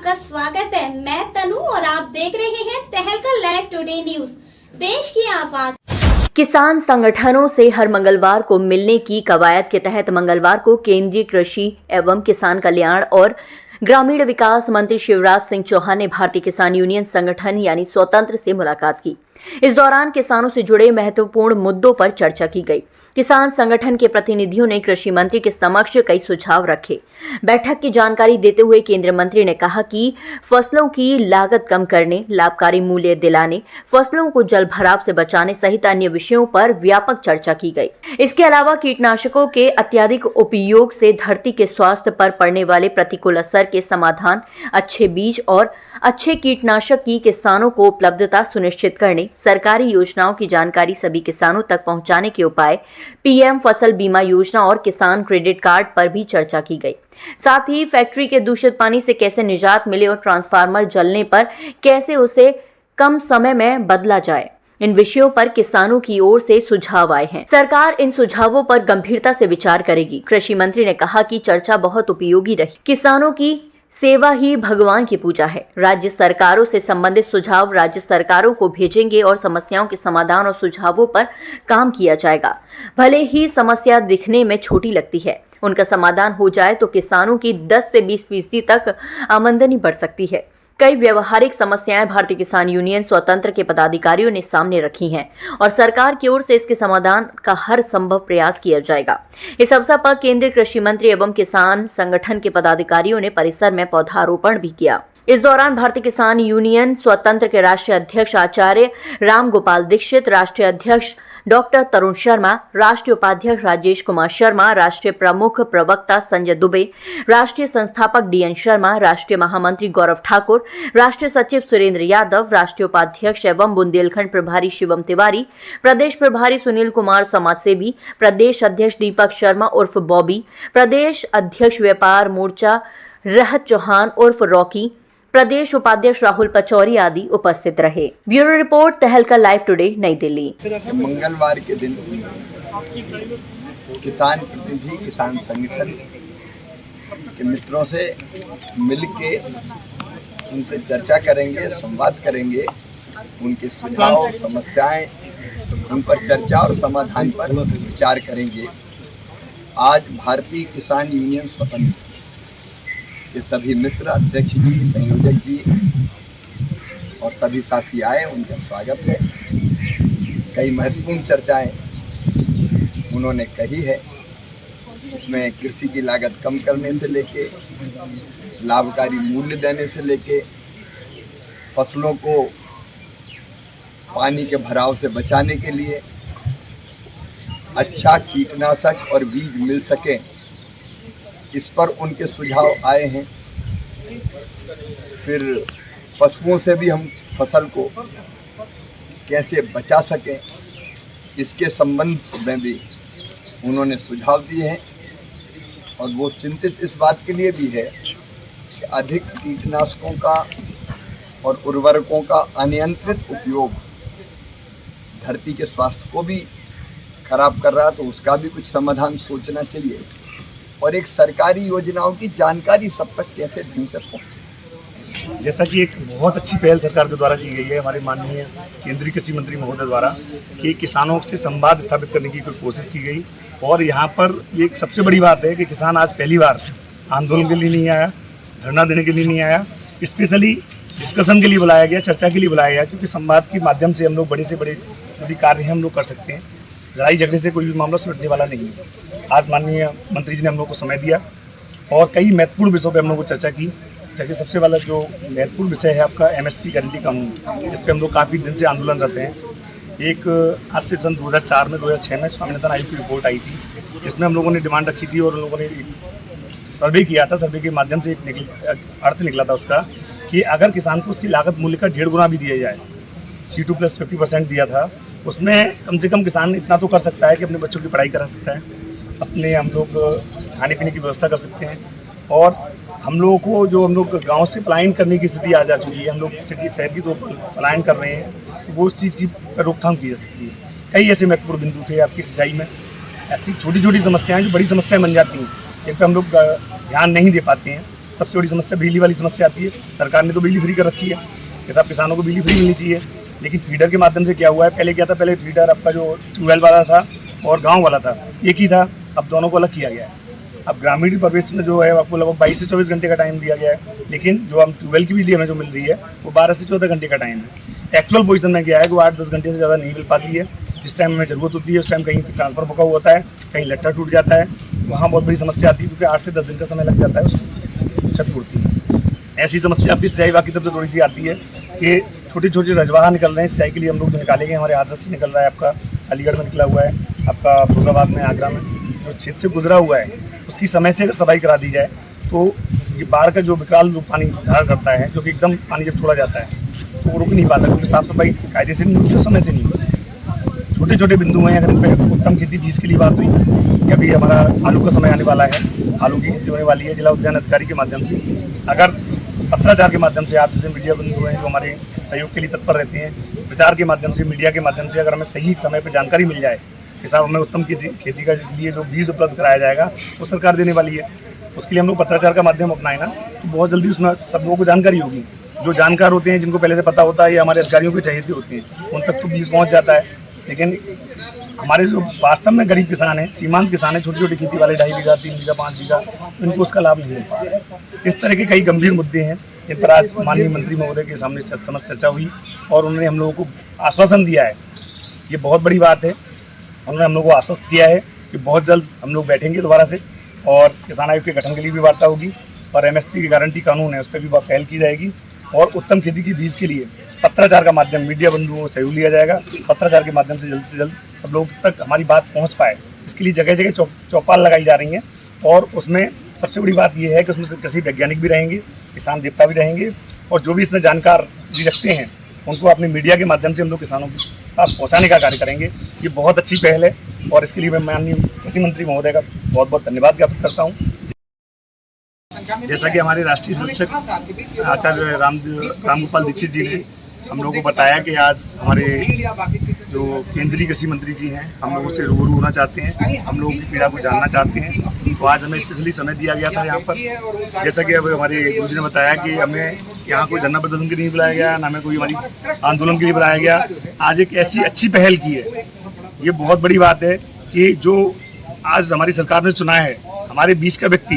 आपका स्वागत है। मैं तनु और आप देख रहे हैं तहलका लाइव टुडे न्यूज, देश की आवाज। किसान संगठनों से हर मंगलवार को मिलने की कवायद के तहत मंगलवार को केंद्रीय कृषि एवं किसान कल्याण और ग्रामीण विकास मंत्री शिवराज सिंह चौहान ने भारतीय किसान यूनियन संगठन यानी स्वतंत्र से मुलाकात की। इस दौरान किसानों से जुड़े महत्वपूर्ण मुद्दों पर चर्चा की गई। किसान संगठन के प्रतिनिधियों ने कृषि मंत्री के समक्ष कई सुझाव रखे। बैठक की जानकारी देते हुए केंद्रीय मंत्री ने कहा कि फसलों की लागत कम करने, लाभकारी मूल्य दिलाने, फसलों को जल भराव से बचाने सहित अन्य विषयों पर व्यापक चर्चा की गई। इसके अलावा कीटनाशकों के अत्यधिक उपयोग से धरती के स्वास्थ्य पर पड़ने वाले प्रतिकूल असर के समाधान, अच्छे बीज और अच्छे कीटनाशक की किसानों को उपलब्धता सुनिश्चित करने, सरकारी योजनाओं की जानकारी सभी किसानों तक पहुंचाने के उपाय, पीएम फसल बीमा योजना और किसान क्रेडिट कार्ड पर भी चर्चा की गई। साथ ही फैक्ट्री के दूषित पानी से कैसे निजात मिले और ट्रांसफार्मर जलने पर कैसे उसे कम समय में बदला जाए, इन विषयों पर किसानों की ओर से सुझाव आए हैं। सरकार इन सुझावों पर गंभीरता से विचार करेगी। कृषि मंत्री ने कहा कि चर्चा बहुत उपयोगी रही। किसानों की सेवा ही भगवान की पूजा है। राज्य सरकारों से संबंधित सुझाव राज्य सरकारों को भेजेंगे और समस्याओं के समाधान और सुझावों पर काम किया जाएगा। भले ही समस्या दिखने में छोटी लगती है, उनका समाधान हो जाए तो किसानों की 10 से 20% तक आमदनी बढ़ सकती है। कई व्यवहारिक समस्याएं भारतीय किसान यूनियन स्वतंत्र के पदाधिकारियों ने सामने रखी हैं और सरकार की ओर से इसके समाधान का हर संभव प्रयास किया जाएगा। इस अवसर पर केंद्रीय कृषि मंत्री एवं किसान संगठन के पदाधिकारियों ने परिसर में पौधारोपण भी किया। इस दौरान भारतीय किसान यूनियन स्वतंत्र के राष्ट्रीय अध्यक्ष आचार्य राम गोपाल दीक्षित, राष्ट्रीय अध्यक्ष डॉक्टर तरुण शर्मा, राष्ट्रीय उपाध्यक्ष राजेश कुमार शर्मा, राष्ट्रीय प्रमुख प्रवक्ता संजय दुबे, राष्ट्रीय संस्थापक डीएन शर्मा, राष्ट्रीय महामंत्री गौरव ठाकुर, राष्ट्रीय सचिव सुरेंद्र यादव, राष्ट्रीय उपाध्यक्ष एवं बुंदेलखंड प्रभारी शिवम तिवारी, प्रदेश प्रभारी सुनील कुमार समाजसेवी, प्रदेश अध्यक्ष दीपक शर्मा उर्फ बॉबी, प्रदेश अध्यक्ष व्यापार मोर्चा रहत चौहान उर्फ रॉकी, प्रदेश उपाध्यक्ष राहुल पचौरी आदि उपस्थित रहे। ब्यूरो रिपोर्ट, तहलका लाइव टुडे, नई दिल्ली। मंगलवार के दिन किसान प्रतिनिधि, किसान संगठन के मित्रों से मिलके उनसे चर्चा करेंगे, संवाद करेंगे, उनके सुझाव, समस्याएं, उन पर चर्चा और समाधान पर विचार करेंगे। आज भारतीय किसान यूनियन स्वतंत्र के सभी मित्र, अध्यक्ष जी, संयोजक जी और सभी साथी आए, उनका स्वागत है। कई महत्वपूर्ण चर्चाएं उन्होंने कही है, उसमें कृषि की लागत कम करने से लेके, लाभकारी मूल्य देने से लेके, फसलों को पानी के भराव से बचाने के लिए अच्छा कीटनाशक और बीज मिल सके, इस पर उनके सुझाव आए हैं। फिर पशुओं से भी हम फसल को कैसे बचा सकें, इसके संबंध में भी उन्होंने सुझाव दिए हैं। और वो चिंतित इस बात के लिए भी है कि अधिक कीटनाशकों का और उर्वरकों का अनियंत्रित उपयोग धरती के स्वास्थ्य को भी खराब कर रहा है, तो उसका भी कुछ समाधान सोचना चाहिए। और एक सरकारी योजनाओं की जानकारी सब तक कैसे ढंग से पहुँचे। जैसा कि एक बहुत अच्छी पहल सरकार के द्वारा की गई है, हमारे माननीय केंद्रीय कृषि मंत्री महोदय द्वारा, कि किसानों से संवाद स्थापित करने की कोई कोशिश की गई। और यहाँ पर एक सबसे बड़ी बात है कि किसान आज पहली बार आंदोलन के लिए नहीं आया, धरना देने के लिए नहीं आया, स्पेशली डिस्कशन के लिए बुलाया गया, चर्चा के लिए बुलाया गया, क्योंकि संवाद के माध्यम से हम लोग बड़े से बड़े जो भी कार्य हैं हम लोग कर सकते हैं। लड़ाई झगड़े से कोई भी मामला सुलझने वाला नहीं है। आज माननीय मंत्री जी ने हम लोग को समय दिया और कई महत्वपूर्ण विषयों पर हम लोग को चर्चा की। जैसे सबसे वाला जो महत्वपूर्ण विषय है आपका एमएसपी गारंटी कानून, इस पर हम लोग काफ़ी दिन से आंदोलन रहते हैं। एक आज से सन 2004 में 2006 में स्वामीनाथन आयोग की रिपोर्ट आई थी, जिसमें हम लोगों ने डिमांड रखी थी और उन लोगों ने सर्वे किया था। सर्वे के माध्यम से एक अर्थ निकला था उसका कि अगर किसान को उसकी लागत मूल्य का 1.5 गुना भी दिया जाए, C2 + 50% दिया था, उसमें कम से कम किसान इतना तो कर सकता है कि अपने बच्चों की पढ़ाई करा सकता है, अपने हम लोग खाने पीने की व्यवस्था कर सकते हैं। और हम लोगों को जो हम लोग गांव से पलायन करने की स्थिति आ जा चुकी है, हम लोग सिटी शहर की तो पलायन कर रहे हैं, तो वो उस चीज़ की रोकथाम की जा सकती है। कई ऐसे महत्वपूर्ण बिंदु थे आपकी सिंचाई में, ऐसी छोटी छोटी समस्याएं जो बड़ी समस्याएं बन जाती हैं, जिन पर हम लोग ध्यान नहीं दे पाते हैं। सबसे बड़ी समस्या बिजली वाली समस्या आती है। सरकार ने तो बिजली फ्री कर रखी है कि सब किसानों को बिजली फ्री मिलनी चाहिए, लेकिन फीडर के माध्यम से क्या हुआ है, पहले क्या था, पहले फीडर आपका जो ट्यूबवेल वाला था और गाँव वाला था एक ही था, अब दोनों को अलग किया गया है। अब ग्रामीण परिवेश में जो है आपको लगभग 22 से 24 घंटे का टाइम दिया गया है, लेकिन जो हम ट्यूबवेल की बिजली हमें जो मिल रही है वो 12 से 14 घंटे का टाइम है। एक्चुअल पोजीशन में क्या है कि वो 8-10 घंटे से ज़्यादा नहीं मिल पाती है। जिस टाइम हमें ज़रूरत होती है उस टाइम कहीं ट्रांसफर पका हुआ होता है, कहीं लट्ठा टूट जाता है, वहाँ बहुत बड़ी समस्या आती है क्योंकि 8 से 10 दिन का समय लग जाता है उसको क्षतिपूर्ति में। ऐसी समस्या अपनी सिंचाई विभाग की तरफ से थोड़ी सी आती है कि छोटी छोटी रजवाहा निकल रहे हैं सिंचाई के लिए, हम लोग जो निकाले गए हमारे हाथरस से निकल रहा है, आपका अलीगढ़ में निकला हुआ है, आपका फिरोजाबाद में, आगरा में जो क्षेत्र से गुजरा हुआ है उसकी समय से अगर सफाई करा दी जाए तो ये बाढ़ का जो विकराल रूप पानी धारण करता है, जो कि एकदम पानी जब छोड़ा जाता है तो वो रुक नहीं पाता क्योंकि साफ सफाई कायदे से नहीं होती, समय से नहीं होती। छोटे छोटे बिंदु हैं। अगर इन पर उत्तम खेती बीज के लिए बात हुई कि अभी हमारा आलू का समय आने वाला है, आलू की खेती होने वाली है, जिला उद्यान अधिकारी के माध्यम से अगर पत्राचार के माध्यम से आप जैसे मीडिया बंधु हैं जो हमारे सहयोग के लिए तत्पर रहते हैं, प्रचार के माध्यम से, मीडिया के माध्यम से अगर हमें सही समय पर जानकारी मिल जाए कि साहब हमें उत्तम खेती का लिए जो बीज उपलब्ध कराया जाएगा वो सरकार देने वाली है, उसके लिए हम लोग पत्राचार का माध्यम अपनाएं ना तो बहुत जल्दी उसमें सब लोगों को जानकारी होगी। जो जानकार होते हैं, जिनको पहले से पता होता है, ये हमारे अधिकारियों की चाहिए होती हैं, उन तक तो बीज पहुंच जाता है। लेकिन हमारे जो वास्तव में गरीब किसान हैं, सीमांत किसान हैं, छोटी छोटी खेती वाले 2.5 बीघा, 3 बीघा, 5 बीघा, इनको उसका लाभ नहीं मिल पा रहा है। इस तरह के कई गंभीर मुद्दे हैं जिन पर आज माननीय मंत्री महोदय के सामने चर्चा हुई और उन्होंने हम लोगों को आश्वासन दिया है। ये बहुत बड़ी बात है। उन्होंने हम लोगों को आश्वस्त किया है कि बहुत जल्द हम लोग बैठेंगे दोबारा से और किसान आयोग के गठन के लिए भी वार्ता होगी और MSP की गारंटी कानून है उस पर भी पहल की जाएगी और उत्तम खेती की बीज के लिए पत्राचार का माध्यम, मीडिया बंधुओं को सहयोग लिया जाएगा। पत्राचार के माध्यम से जल्द सब लोग तक हमारी बात पहुंच पाए, इसके लिए जगह जगह चौपाल लगाई जा रही हैं और उसमें सबसे बड़ी बात यह है कि उसमें से कृषि वैज्ञानिक भी रहेंगे, किसान देवता भी रहेंगे और जो भी इसमें जानकार भी रखते हैं उनको अपनी मीडिया के माध्यम से हम लोग किसानों के पास पहुंचाने का कार्य करेंगे। ये बहुत अच्छी पहल है और इसके लिए मैं माननीय कृषि मंत्री महोदय का बहुत बहुत धन्यवाद ज्ञापित करता हूं। जैसा कि हमारे राष्ट्रीय शिक्षक आचार्य रामगोपाल दीक्षित जी ने हम लोगों को बताया कि आज हमारे जो केंद्रीय कृषि मंत्री जी हैं हम लोगों से रूबरू होना चाहते हैं, हम लोगों की पीड़ा को जानना चाहते हैं, तो आज हमें स्पेशली समय दिया गया था यहाँ पर। जैसा कि अब हमारे गुरु जी ने बताया कि हमें यहाँ कोई धरना प्रदर्शन के लिए बुलाया गया, ना हमें कोई हमारी आंदोलन के लिए बुलाया गया। आज एक ऐसी अच्छी पहल की है, ये बहुत बड़ी बात है कि जो आज हमारी सरकार ने चुना है, हमारे बीच का व्यक्ति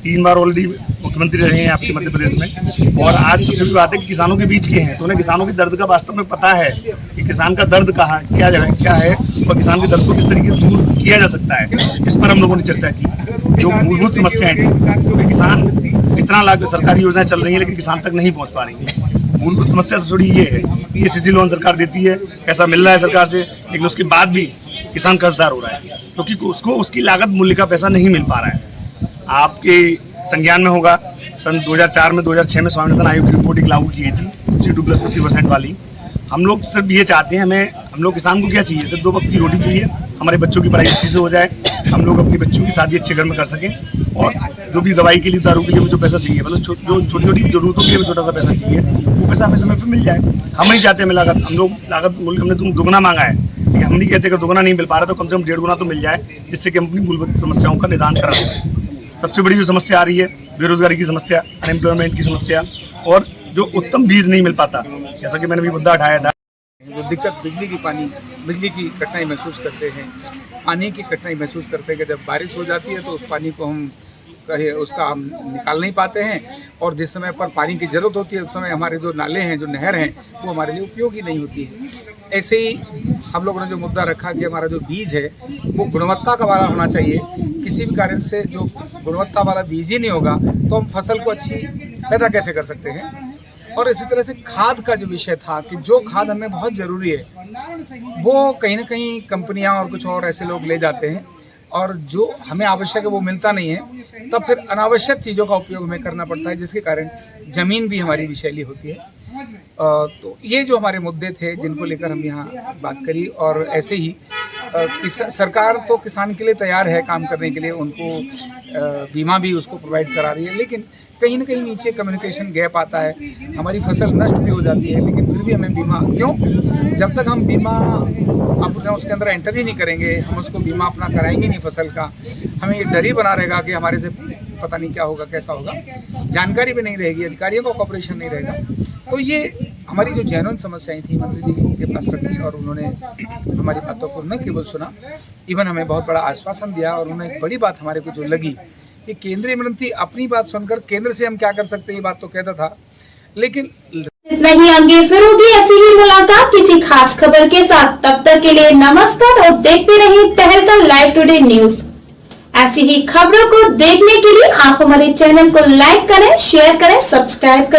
3 बार ऑलरेडी मुख्यमंत्री रहे हैं आपके मध्य प्रदेश में और आज सबसे बड़ी बात है कि किसानों के बीच के हैं, तो उन्हें किसानों के दर्द का वास्तव में पता है कि किसान का दर्द क्या है और किसान के दर्द को किस तरीके से दूर किया जा सकता है। इस पर हम लोगों ने चर्चा की। जो मूलभूत समस्याएं हैं, क्योंकि किसान इतना लाभ सरकारी योजनाएं चल रही है लेकिन किसान तक नहीं पहुँच पा रही है। मूलभूत समस्या सबसे बड़ी ये है कि CC लोन सरकार देती है, पैसा मिल रहा है सरकार से, लेकिन उसके बाद भी किसान कर्जदार हो रहा है क्योंकि उसको उसकी लागत मूल्य का पैसा नहीं मिल पा रहा है। आपके संज्ञान में होगा सन 2004 में 2006 में स्वामीनाथन आयोग की रिपोर्ट एक लागू की गई थी C2 + 50% वाली। हम लोग सिर्फ ये चाहते हैं, हम लोग किसान को क्या चाहिए, सिर्फ 2 वक्त की रोटी चाहिए, हमारे बच्चों की पढ़ाई अच्छी से हो जाए, हम लोग अपने बच्चों की शादी अच्छे घर में कर सकें और जो भी दवाई के लिए, दारू के लिए जो पैसा चाहिए, मतलब जो छोटी छोटी जरूरतों के लिए छोटा सा पैसा चाहिए, वो पैसा हमें समय पर मिल जाए। हम नहीं चाहते हमें लागत, हम लोग लागत मूल्य हमने तुम दुगना मांगा है, हम नहीं कहते कि दुगना नहीं मिल पा रहा तो कम से कम 1.5 गुना तो मिल जाए, जिससे कि हम अपनी मूलभूत समस्याओं का निदान करा सकें। सबसे बड़ी जो समस्या आ रही है बेरोजगारी की समस्या, अनएम्प्लॉयमेंट की समस्या और जो उत्तम बीज नहीं मिल पाता, जैसा कि मैंने भी मुद्दा उठाया था। जो दिक्कत बिजली की कठिनाई महसूस करते हैं, पानी की कठिनाई महसूस करते हैं कि जब बारिश हो जाती है तो उस पानी को हम निकाल नहीं पाते हैं और जिस समय पर पानी की ज़रूरत होती है उस समय हमारे जो नाले हैं, जो नहर हैं, वो हमारे लिए उपयोगी नहीं होती है। ऐसे ही हम लोगों ने जो मुद्दा रखा कि हमारा जो बीज है वो गुणवत्ता का वाला होना चाहिए। किसी भी कारण से जो गुणवत्ता वाला बीज ही नहीं होगा तो हम फसल को अच्छी पैदा कैसे कर सकते हैं। और इसी तरह से खाद का जो विषय था कि जो खाद हमें बहुत ज़रूरी है वो कहीं ना कहीं कंपनियां और कुछ और ऐसे लोग ले जाते हैं और जो हमें आवश्यक है वो मिलता नहीं है, तब फिर अनावश्यक चीज़ों का उपयोग हमें करना पड़ता है, जिसके कारण ज़मीन भी हमारी विषैली होती है। तो ये जो हमारे मुद्दे थे जिनको लेकर हम यहाँ बात करी और ऐसे ही सरकार तो किसान के लिए तैयार है काम करने के लिए, उनको बीमा भी उसको प्रोवाइड करा रही है, लेकिन कहीं ना कहीं नीचे कम्युनिकेशन गैप आता है, हमारी फसल नष्ट भी हो जाती है लेकिन फिर फिर भी हमें बीमा क्यों, जब तक हम बीमा अपने उसके अंदर एंटर ही नहीं करेंगे, हम उसको बीमा अपना कराएंगे नहीं फसल का, हमें ये डर ही बना रहेगा कि हमारे से पता नहीं क्या होगा, कैसा होगा, जानकारी भी नहीं रहेगी, अधिकारियों का कॉपरेशन नहीं रहेगा। तो ये हमारी जो जेन्युइन समस्याएं थी मंत्री जी के पास रखी और उन्होंने हमारी बातों को न केवल सुना, इवन हमें बहुत बड़ा आश्वासन दिया। और उन्होंने एक बड़ी बात हमारे को जो लगी कि केंद्रीय मंत्री अपनी बात सुनकर केंद्र से हम क्या कर सकते हैं ये बात तो कहता था, लेकिन इतना ही, आगे फिर होगी ऐसी ही मुलाकात किसी खास खबर के साथ। तब तक के लिए नमस्कार और देखते रहिए तहलका लाइव टुडे न्यूज। ऐसी ही खबरों को देखने के लिए आप हमारे चैनल को लाइक करें, शेयर करें, सब्सक्राइब करें।